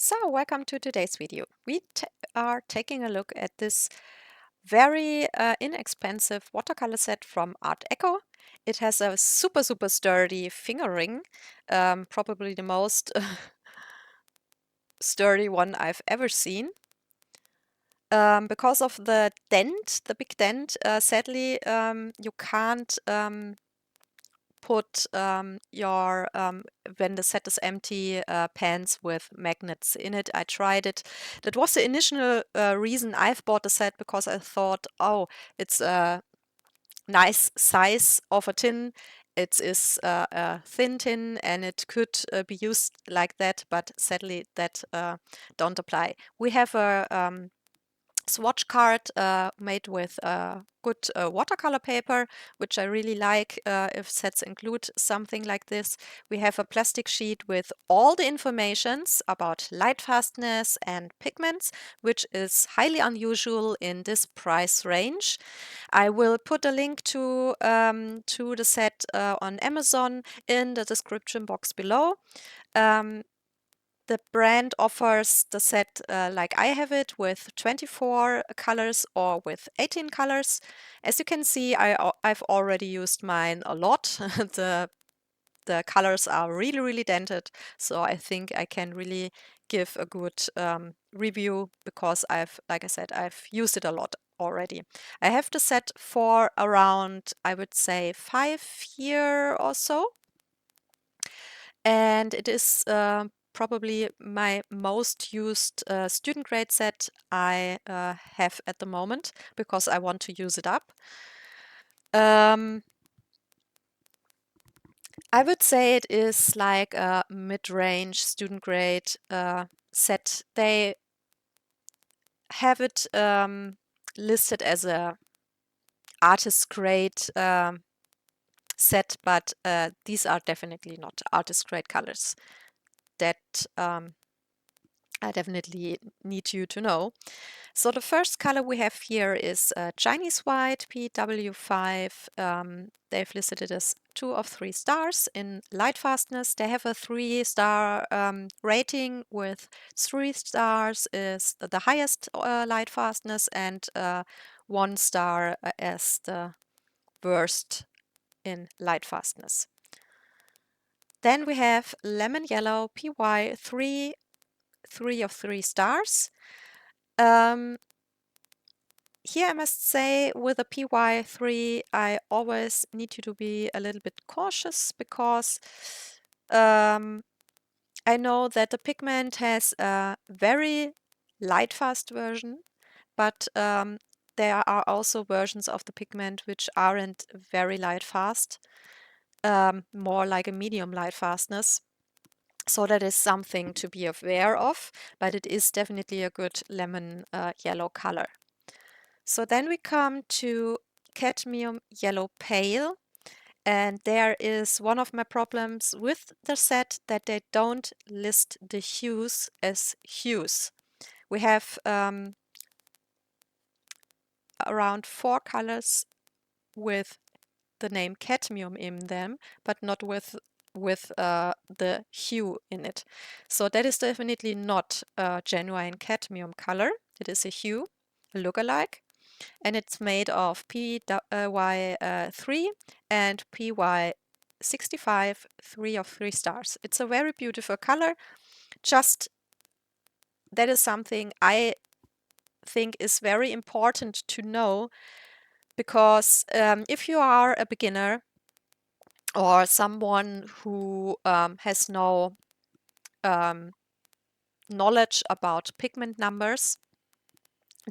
So, welcome to today's video. We are taking a look at this very inexpensive watercolor set from Artecho. It has a super sturdy finger ring, probably the most sturdy one I've ever seen. Because of the dent, the big dent, sadly, you can't put your when the set is empty pens with magnets in it. I tried it. That was the initial reason I've bought the set, because I thought, oh, it's a nice size of a tin. It is a thin tin and it could be used like that, but sadly that don't apply. We have a swatch card made with good watercolor paper, which I really like if sets include something like this. We have a plastic sheet with all the informations about lightfastness and pigments, which is highly unusual in this price range. I will put a link to the set on Amazon in the description box below. The brand offers the set like I have it, with 24 colors or with 18 colors. As you can see, I've already used mine a lot. The colors are really dented, so I think I can really give a good review, because like I said, I've used it a lot already. I have the set for around, I would say, 5 years or so. And it is probably my most used student grade set I have at the moment, because I want to use it up. I would say it is like a mid-range student grade set. They have it listed as a artist grade set, but these are definitely not artist grade colors. That I definitely need you to know. So the first color we have here is Chinese white, PW5. They've listed it as 2 of 3 stars in Lightfastness. They have a 3-star rating, with 3 stars is the highest Lightfastness, and 1 star as the worst in Lightfastness. Then we have lemon yellow, PY3, 3 of 3 stars. Here I must say, with a PY3, I always need you to be a little bit cautious, because I know that the Pigment has a very light fast version, but there are also versions of the Pigment which aren't very light fast, more like a medium light fastness. So that is something to be aware of, but it is definitely a good lemon yellow color. So then we come to cadmium yellow pale, and there is one of my problems with the set, that they don't list the hues as hues. We have around 4 colors with the name cadmium in them, but not with the hue in it. So that is definitely not a genuine cadmium color. It is a hue, a lookalike. And it's made of PY3 and PY65, 3 of 3 stars. It's a very beautiful color. Just that is something I think is very important to know, because if you are a beginner or someone who has no knowledge about pigment numbers,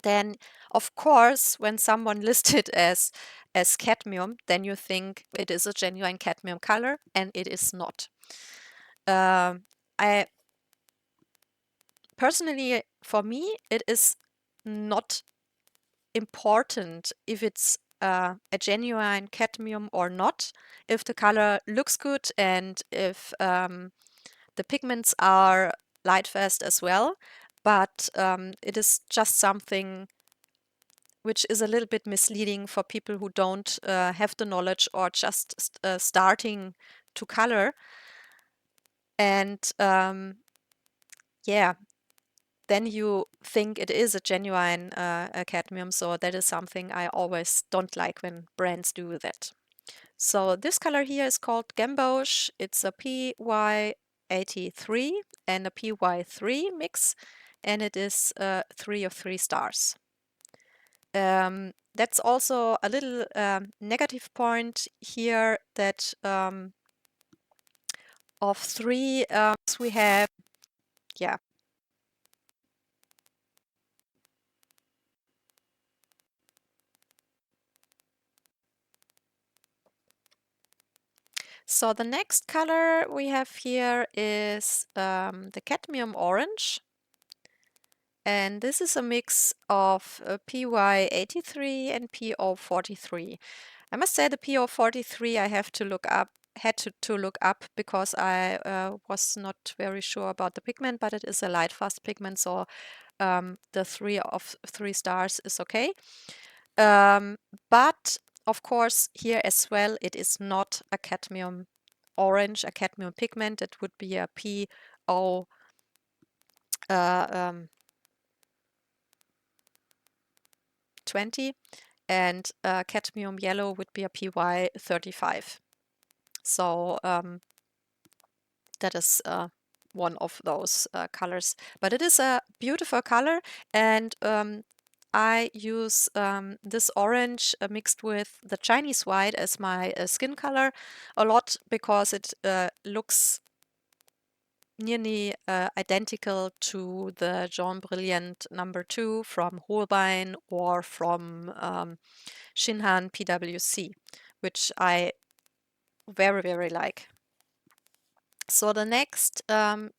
then of course when someone lists it as cadmium, then you think it is a genuine cadmium color, and it is not. I personally, for me, it is not important if it's a genuine cadmium or not, if the color looks good and if the pigments are light fast as well. But it is just something which is a little bit misleading for people who don't have the knowledge, or just starting to color. And yeah, then you think it is a genuine cadmium. So that is something I always don't like when brands do that. So this color here is called Gamboge. It's a PY83 and a PY3 mix, and it is 3 of 3 stars. That's also a little negative point here, that of 3 we have, yeah. So the next color we have here is the cadmium orange. And this is a mix of PY83 and PO43. I must say the PO43 I have to look up, had to look up, because I was not very sure about the pigment, but it is a light fast pigment, so the 3 of 3 stars is okay. But of course, here as well, it is not a cadmium orange, a cadmium pigment. It would be a PO 20, and cadmium yellow would be a PY 35. So that is one of those colors. But it is a beautiful color, and I use this orange mixed with the Chinese white as my skin color a lot, because it looks nearly identical to the Jaune Brilliant number 2 from Holbein or from Shinhan PwC, which I very, very like. So the next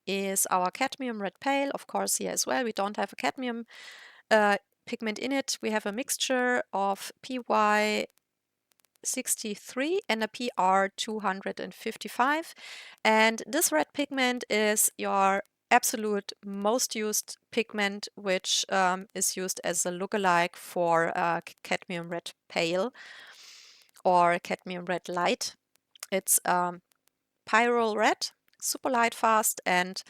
is our cadmium red pale. Of course, here as well, we don't have a cadmium pigment in it. We have a mixture of PY 63 and a PR 255. And this red pigment is your absolute most used pigment, which is used as a lookalike for cadmium red pale or cadmium red light. It's pyrrole red, super light fast, and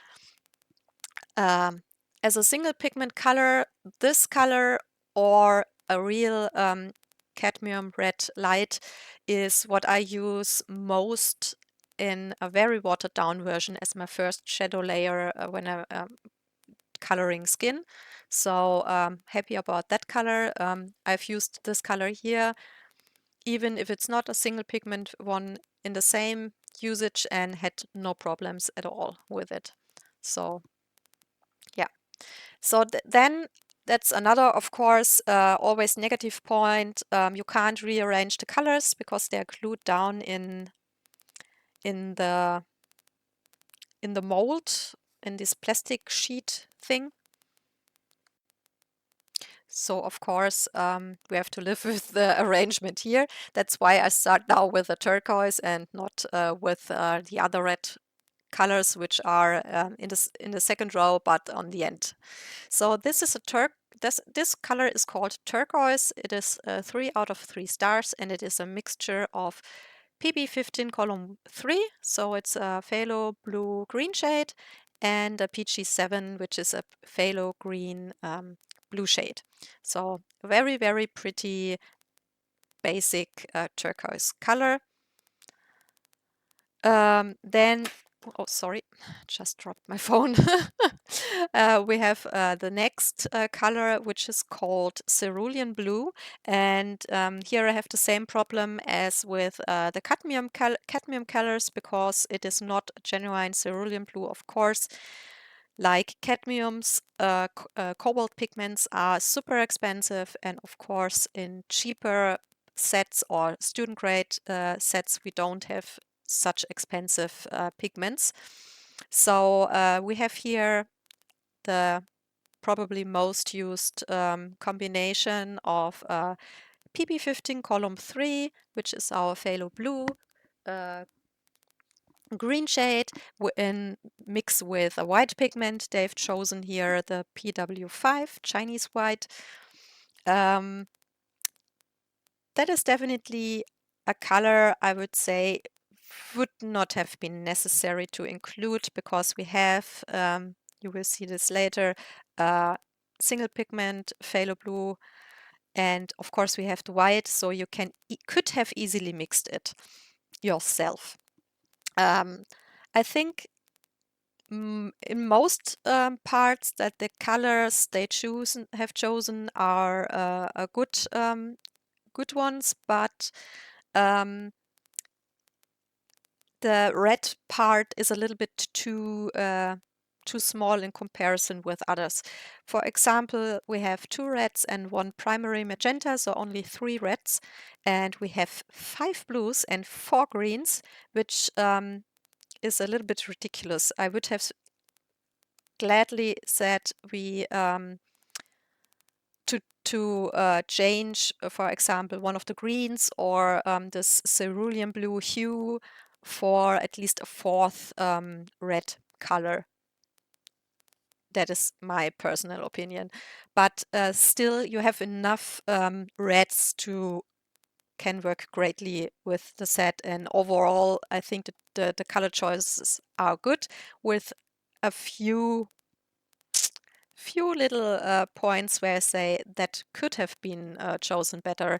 as a single pigment color, this color or a real cadmium red light is what I use most in a very watered down version as my first shadow layer when I'm coloring skin. So happy about that color. I've used this color here, even if it's not a single pigment one, in the same usage, and had no problems at all with it. So yeah. So then that's another, of course, always negative point. You can't rearrange the colors because they're glued down in the in the mold, in this plastic sheet thing. So of course, we have to live with the arrangement here. That's why I start now with a turquoise and not with the other red colors, which are in the second row, but on the end. So this is a this color is called turquoise. It is 3 out of 3 stars, and it is a mixture of PB15 column 3, so it's a phthalo blue green shade, and a PG7, which is a phthalo green blue shade. So very, very pretty basic turquoise color. Then, oh, sorry, just dropped my phone. We have the next color, which is called cerulean blue. And here I have the same problem as with the cadmium colors, because it is not a genuine cerulean blue, of course. Like cadmiums, cobalt pigments are super expensive, and of course in cheaper sets or student grade sets we don't have such expensive pigments. So we have here the probably most used combination of PB15 column 3, which is our phthalo blue green shade, in mix with a white pigment. They've chosen here the PW5 Chinese white. That is definitely a color I would say would not have been necessary to include, because we have you will see this later, single pigment, phthalo blue, and of course we have the white, so you could have easily mixed it yourself. I think in most parts that the colors they have chosen are a good ones, but the red part is a little bit too small in comparison with others. For example, we have 2 reds and 1 primary magenta, so only 3 reds, and we have 5 blues and 4 greens, which is a little bit ridiculous. I would have gladly said we to change, for example, one of the greens or this cerulean blue hue for at least a 4th red color. That is my personal opinion. But still, you have enough reds to can work greatly with the set. And overall, I think that the color choices are good, with a few little points where I say that could have been chosen better.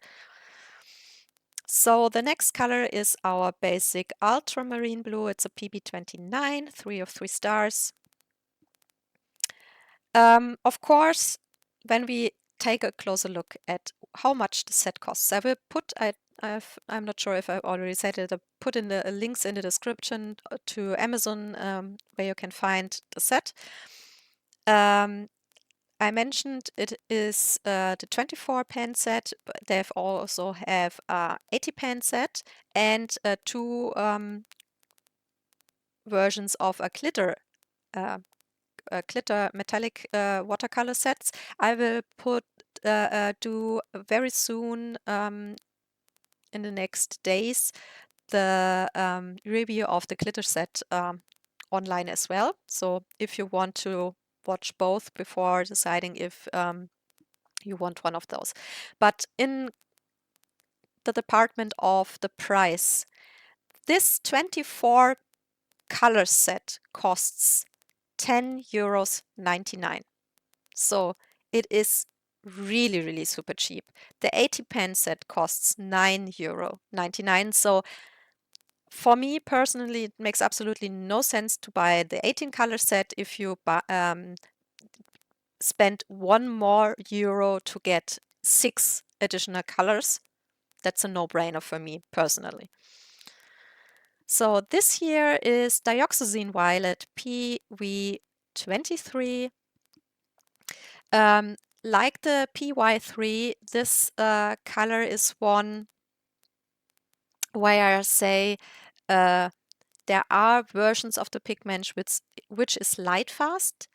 So the next color is our basic ultramarine blue. It's a PB29, 3 of 3 stars. Of course, when we take a closer look at how much the set costs, I will put, I'm not sure if I already said it, I put in the links in the description to Amazon where you can find the set. I mentioned it is the 24 pen set, but they also have 80 pen set and 2 versions of a glitter metallic watercolor sets. I will do very soon in the next days the review of the glitter set online as well. So if you want to watch both before deciding if you want one of those. But in the department of the price, this 24 color set costs €10.99. So it is really, really super cheap. The 80 pen set costs €9.99. So for me personally, it makes absolutely no sense to buy the 18 color set if you spend €1 more to get 6 additional colors. That's a no-brainer for me personally. So this here is dioxazine violet PV23. Like the PY3, this color is one where I say there are versions of the pigment which is light fast,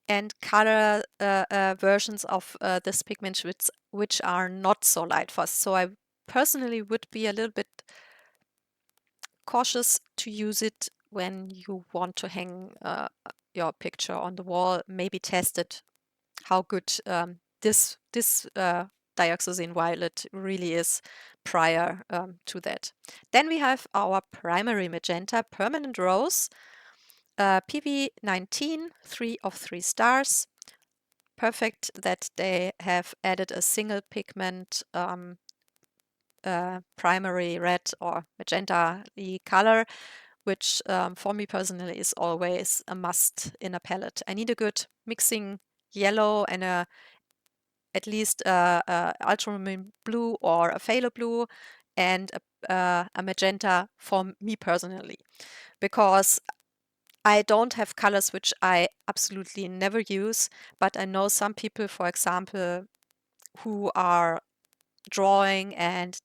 and color versions of this pigment which are not so light fast. So I personally would be a little bit cautious to use it when you want to hang your picture on the wall. Maybe test it how good this dioxazine violet really is prior to that. Then we have our primary magenta permanent rose, PV19, 3 of 3 stars. Perfect that they have added a single pigment primary red or magenta color, which for me personally is always a must in a palette. I need a good mixing yellow and at least ultramarine blue or a phthalo blue and a magenta for me personally, because I don't have colors which I absolutely never use, but I know some people, for example, who are drawing and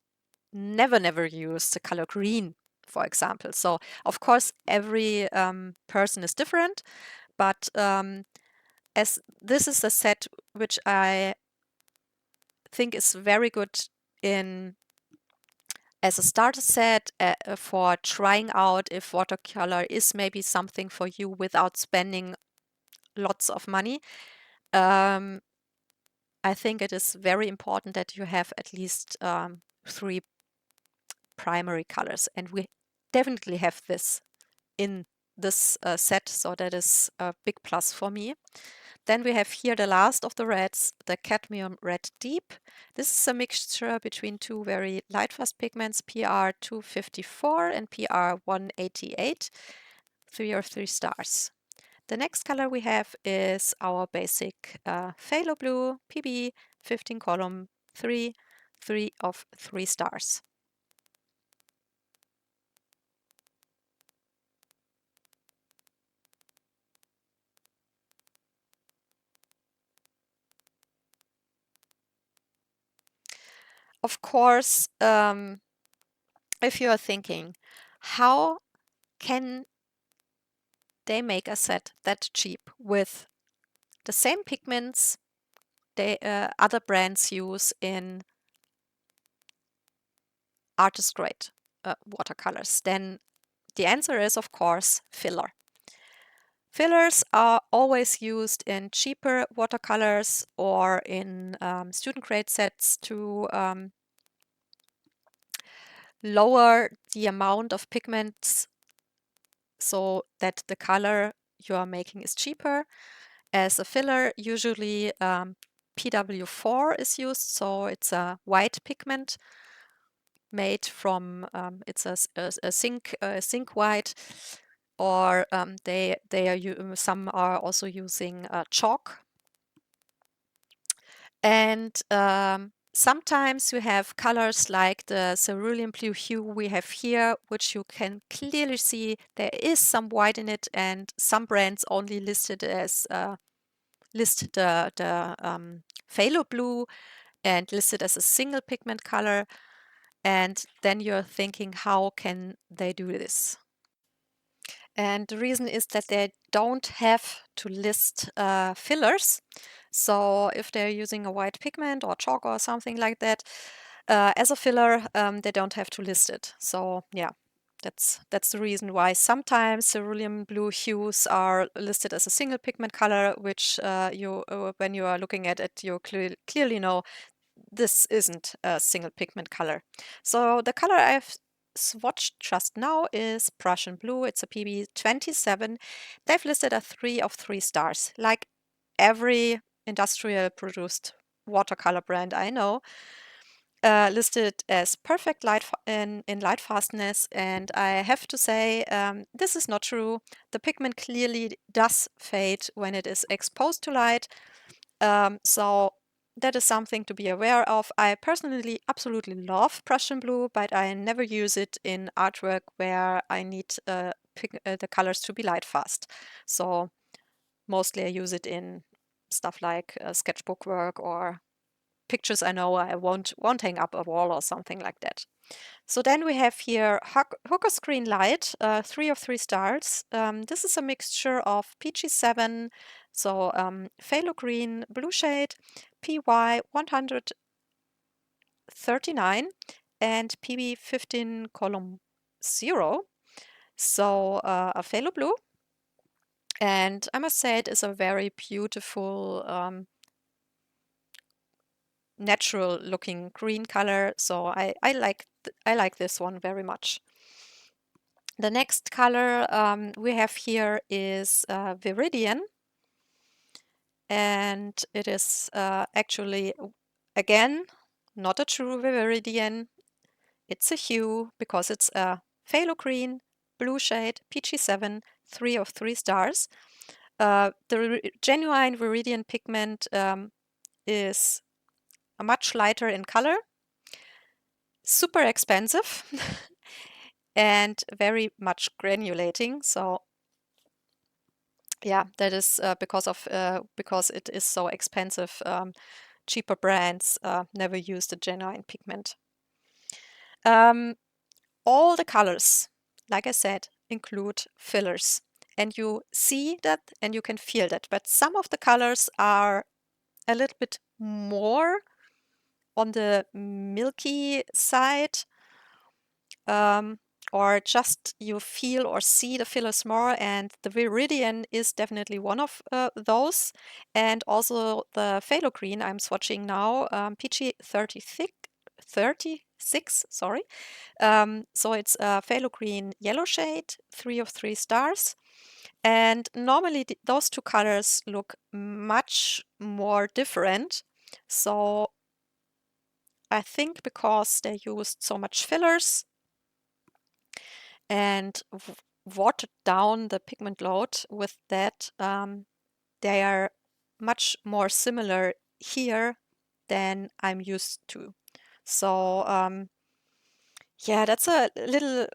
never use the color green, for example. So of course every person is different, but as this is a set which I think is very good in as a starter set for trying out if watercolor is maybe something for you without spending lots of money. I think it is very important that you have at least 3 primary colors, and we definitely have this in this set, so that is a big plus for me. Then we have here the last of the reds, the cadmium red deep. This is a mixture between two very lightfast pigments, PR 254 and PR 188, 3 or 3 stars. The next color we have is our basic phthalo blue, PB 15 column 3, 3 of 3 stars. Of course, if you are thinking, how can they make a set that cheap with the same pigments other brands use in artist grade watercolors? Then the answer is, of course, filler. Fillers are always used in cheaper watercolors or in student grade sets to lower the amount of pigments so that the color you are making is cheaper. As a filler, usually PW4 is used, so it's a white pigment made from it's a zinc white, or some are also using chalk. And sometimes you have colors like the cerulean blue hue we have here, which you can clearly see there is some white in it, and some brands only list it as list the phthalo blue and list it as a single pigment color. And then you're thinking, how can they do this? And the reason is that they don't have to list fillers. So if they're using a white pigment or chalk or something like that, as a filler, they don't have to list it. So yeah, that's the reason why sometimes cerulean blue hues are listed as a single pigment color, which when you are looking at it, you clearly know this isn't a single pigment color. So the color I've swatched just now is Prussian blue. It's a PB 27. They've listed a 3 of 3 stars, like every industrial produced watercolor brand I know. Listed as perfect in Lightfastness, and I have to say this is not true. The pigment clearly does fade when it is exposed to light, so that is something to be aware of. I personally absolutely love Prussian blue, but I never use it in artwork where I need the colors to be light fast. So mostly I use it in stuff like sketchbook work or pictures I know I won't hang up a wall or something like that. So then we have here Hooker Screen Light, 3 of 3 stars. This is a mixture of PG7, so phthalo green blue shade, PY 139, and PB 15 column 0, so a phthalo blue. And I must say it is a very beautiful natural looking green color, so I like this one very much. The next color we have here is Viridian, and it is actually again not a true Viridian. It's a hue because it's a phthalo green blue shade, PG7, 3 of 3 stars. The genuine Viridian pigment is much lighter in color, super expensive, and very much granulating. So yeah, that is because it is so expensive. Cheaper brands never use the genuine pigment. All the colors, like I said, include fillers, and you see that and you can feel that. But some of the colors are a little bit more on the milky side, or just you feel or see the fillers more, and the Viridian is definitely one of those. And also the phthalo green I'm swatching now, PG 36, sorry. So it's a phthalo green yellow shade, 3 of 3 stars. And normally those two colors look much more different. So I think because they used so much fillers and watered down the pigment load with that, they are much more similar here than I'm used to. So yeah, that's a little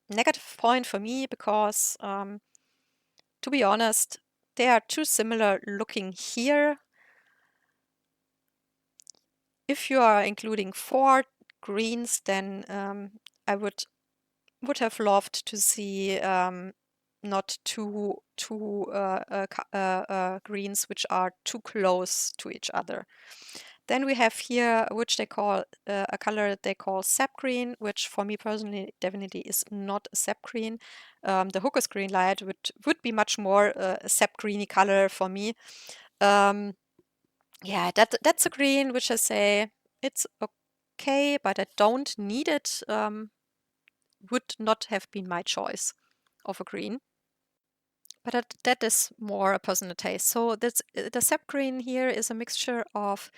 negative point for me because to be honest, they are too similar looking here. If you are including 4 greens, then I would have loved to see not two greens which are too close to each other. Then we have here, which they call a color they call sap green, which for me personally definitely is not a sap green. The Hooker's green light would be much more a sap greeny color for me. Yeah, that's a green which I say it's okay, but I don't need it. Would not have been my choice of a green. But that is more a personal taste. So that's the sap green here is a mixture of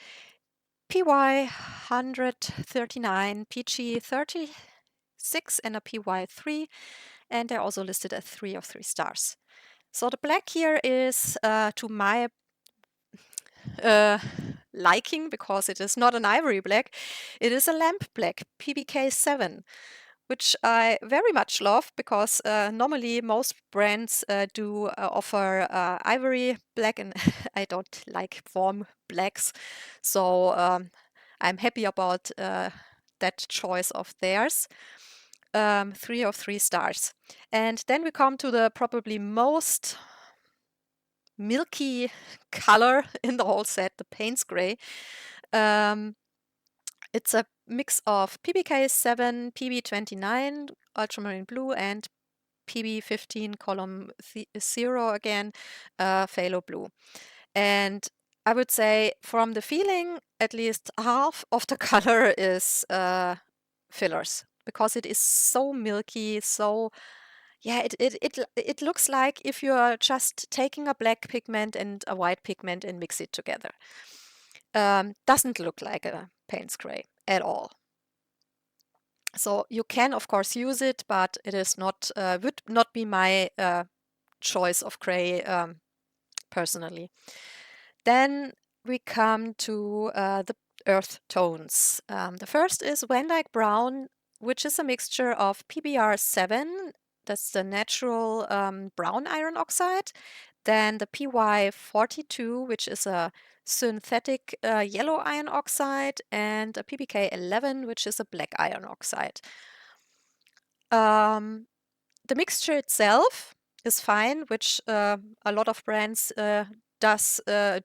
PY 139, PG 36, and a PY 3, and they're also listed at 3 of 3 stars. So the black here is to my liking, because it is not an ivory black, it is a lamp black, PBK 7, which I very much love because normally most brands do offer ivory black, and I don't like warm blacks. So I'm happy about that choice of theirs. 3 of 3 stars. And then we come to the probably most milky color in the whole set, the Payne's Gray. It's a mix of PBK7, PB29, ultramarine blue, and PB15 column 0 again, phthalo blue. And I would say from the feeling, at least half of the color is fillers, because it is so milky, so yeah, it looks like if you are just taking a black pigment and a white pigment and mix it together. Doesn't look like a Payne's Gray at all. So you can of course use it, but it is not would not be my choice of gray personally. Then we come to the earth tones. The first is Van Dyke Brown, which is a mixture of PBR7, that's the natural brown iron oxide, then the PY42, which is a synthetic yellow iron oxide, and a PBK11, which is a black iron oxide. The mixture itself is fine, which a lot of brands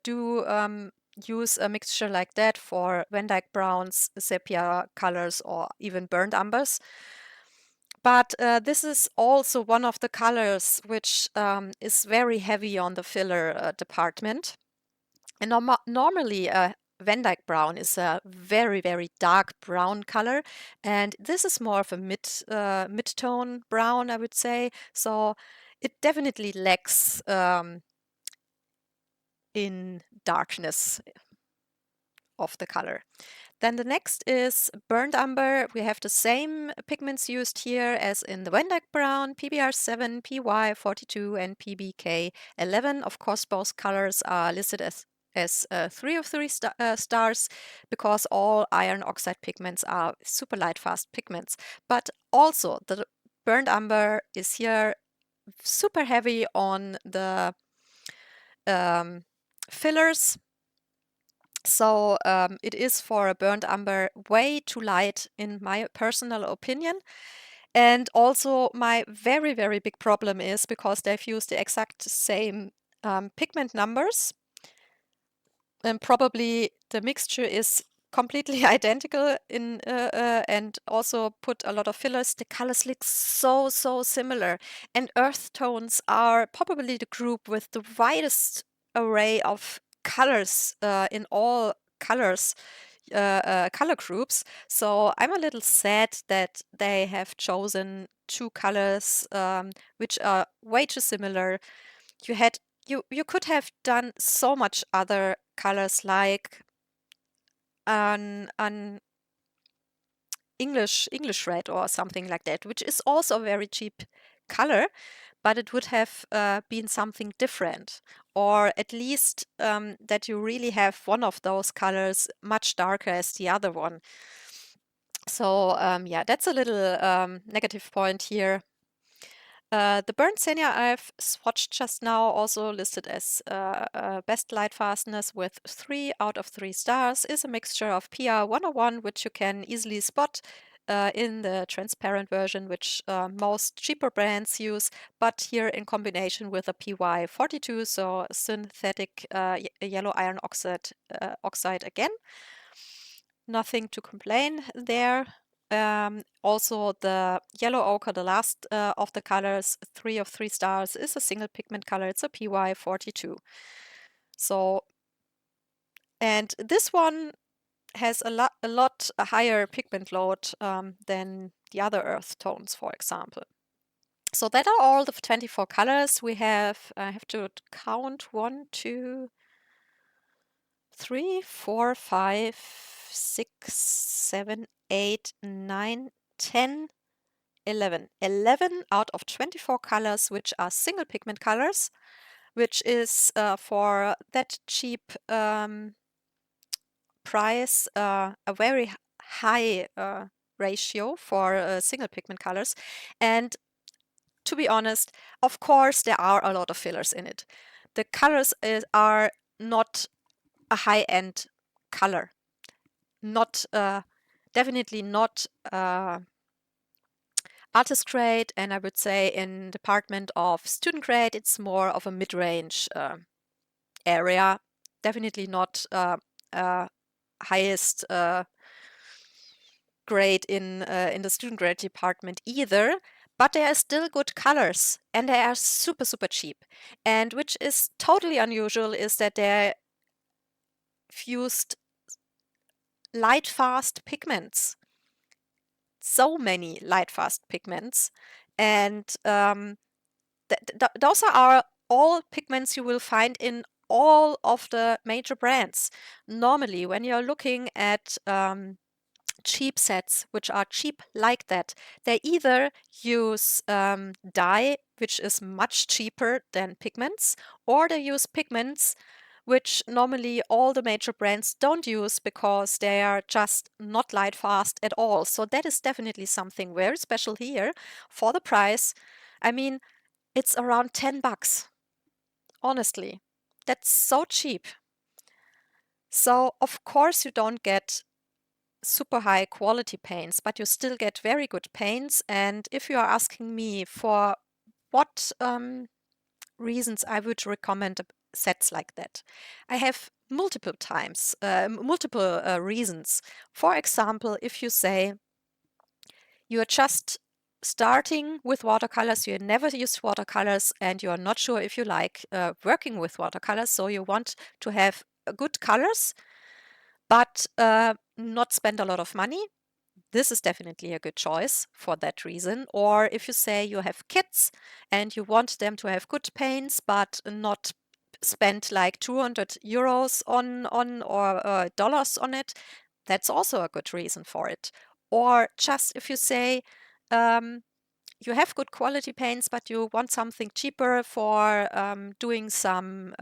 do use a mixture like that for Van Dyke browns, sepia colors, or even burnt umbers. But this is also one of the colors which is very heavy on the filler department. And normally Van Dyke brown is a very, very dark brown color, and this is more of a mid-tone brown, I would say. So it definitely lacks in darkness of the color. Then the next is burnt umber. We have the same pigments used here as in the Van Dyke brown, PBR7, PY42, and PBK11. Of course, both colors are listed as 3 of 3 stars, because all iron oxide pigments are super light fast pigments. But also the burnt umber is here super heavy on the fillers. So it is, for a burnt umber, way too light in my personal opinion. And also my very, very big problem is because they've used the exact same pigment numbers, and probably the mixture is completely identical in and also put a lot of fillers. The colors look so similar, and earth tones are probably the group with the widest array of colors in all colors color groups. So I'm a little sad that they have chosen two colors which are way too similar. You could have done so much other colors like an English red or something like that, which is also a very cheap color, but it would have been something different, or at least that you really have one of those colors much darker as the other one. So yeah, that's a little negative point here. The burnt sienna I've swatched just now, also listed as best light fastness with 3 out of 3 stars, is a mixture of PR 101, which you can easily spot in the transparent version, which most cheaper brands use, but here in combination with a PY 42, so synthetic yellow iron oxide again. Nothing to complain there. Also, the yellow ochre, the last of the colors, 3 of 3 stars, is a single pigment color. It's a PY 42. So, and this one has a lot higher pigment load than the other earth tones, for example. So that are all the 24 colors we have. I have to count 1, 2, 3, 4, 5, 6, 7, 8, 9, 10, 11. 11 out of 24 colors, which are single pigment colors, which is for that cheap price a very high ratio for single pigment colors. And to be honest, of course, there are a lot of fillers in it. The colors are not a high-end color. Not definitely not artist grade, and I would say in department of student grade, it's more of a mid-range area. Definitely not highest grade in the student grade department either. But they are still good colors, and they are super, super cheap. And which is totally unusual is that they're fused light fast pigments. So many light fast pigments, and those are all pigments you will find in all of the major brands. Normally, when you're looking at cheap sets, which are cheap like that, they either use dye, which is much cheaper than pigments, or they use pigments which normally all the major brands don't use because they are just not light fast at all. So that is definitely something very special here for the price. I mean, it's around 10 bucks. Honestly, that's so cheap. So of course you don't get super high quality paints, but you still get very good paints. And if you are asking me for what reasons I would recommend sets like that, I have multiple reasons. For example, if you say you are just starting with watercolors, you never used watercolors, and you are not sure if you like working with watercolors, so you want to have good colors, but not spend a lot of money, this is definitely a good choice for that reason. Or if you say you have kids and you want them to have good paints, but not spend like 200 euros on or dollars on it, that's also a good reason for it. Or just if you say you have good quality paints, but you want something cheaper for doing some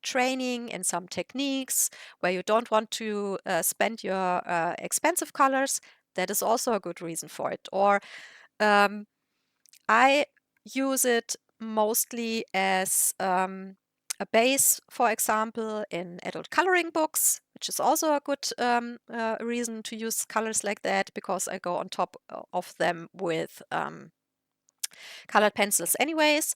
training and some techniques where you don't want to spend your expensive colors, that is also a good reason for it. Or I use it mostly as a base, for example, in adult coloring books, which is also a good reason to use colors like that, because I go on top of them with colored pencils anyways.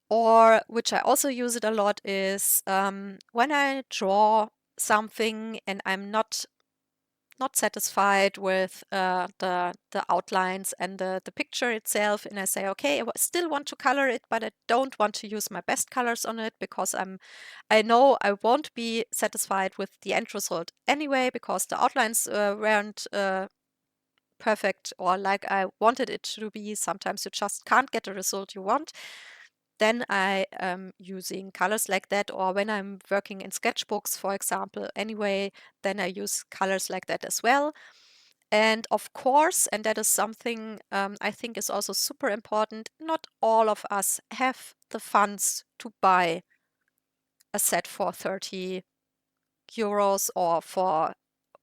Or, which I also use it a lot, is when I draw something and I'm not not satisfied with the outlines and the picture itself, and I say, okay, still want to color it, but I don't want to use my best colors on it because I know I won't be satisfied with the end result anyway because the outlines weren't perfect or like I wanted it to be. Sometimes you just can't get the result you want. Then I am using colors like that, or when I'm working in sketchbooks, for example, anyway, then I use colors like that as well. And of course, and that is something I think is also super important, not all of us have the funds to buy a set for 30 euros or for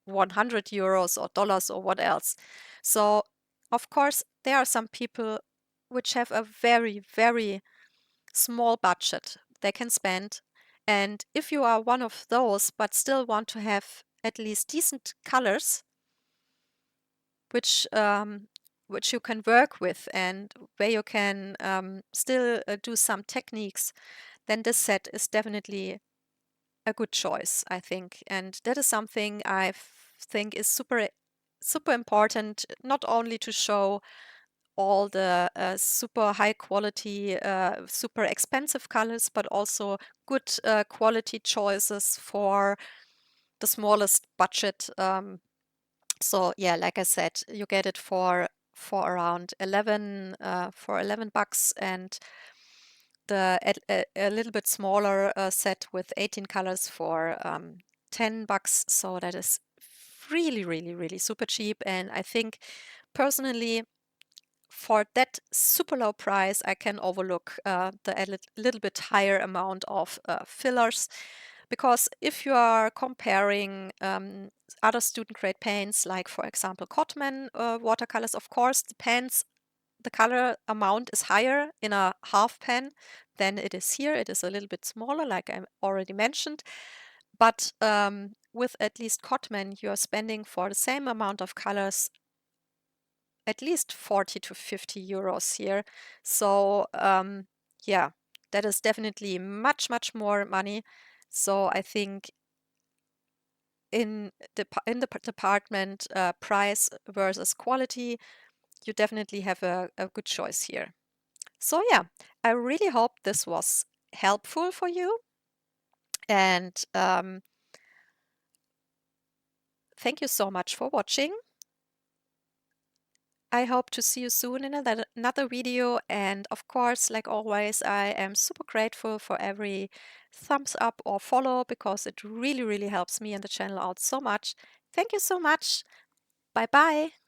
100 euros or dollars or what else. So, of course, there are some people which have a very, very small budget they can spend. And if you are one of those, but still want to have at least decent colors, which which you can work with and where you can still do some techniques, then this set is definitely a good choice, I think. And that is something I think is super important, not only to show all the super high quality, super expensive colors, but also good quality choices for the smallest budget. So yeah, like I said, you get it for around 11 for 11 bucks, and a little bit smaller set with 18 colors for 10 bucks. So that is really, really, really super cheap. And I think personally, for that super low price, I can overlook the little bit higher amount of fillers. Because if you are comparing other student grade paints, like for example Cotman watercolors, of course the color amount is higher in a half pen than it is here. It is a little bit smaller, like I already mentioned. But with at least Cotman, you are spending for the same amount of colors at least 40 to 50 euros here. So yeah, that is definitely much, much more money. So I think in the department price versus quality, you definitely have a good choice here. So yeah, I really hope this was helpful for you. And thank you so much for watching. I hope to see you soon in another video. And of course, like always, I am super grateful for every thumbs up or follow because it really, really helps me and the channel out so much. Thank you so much. Bye bye.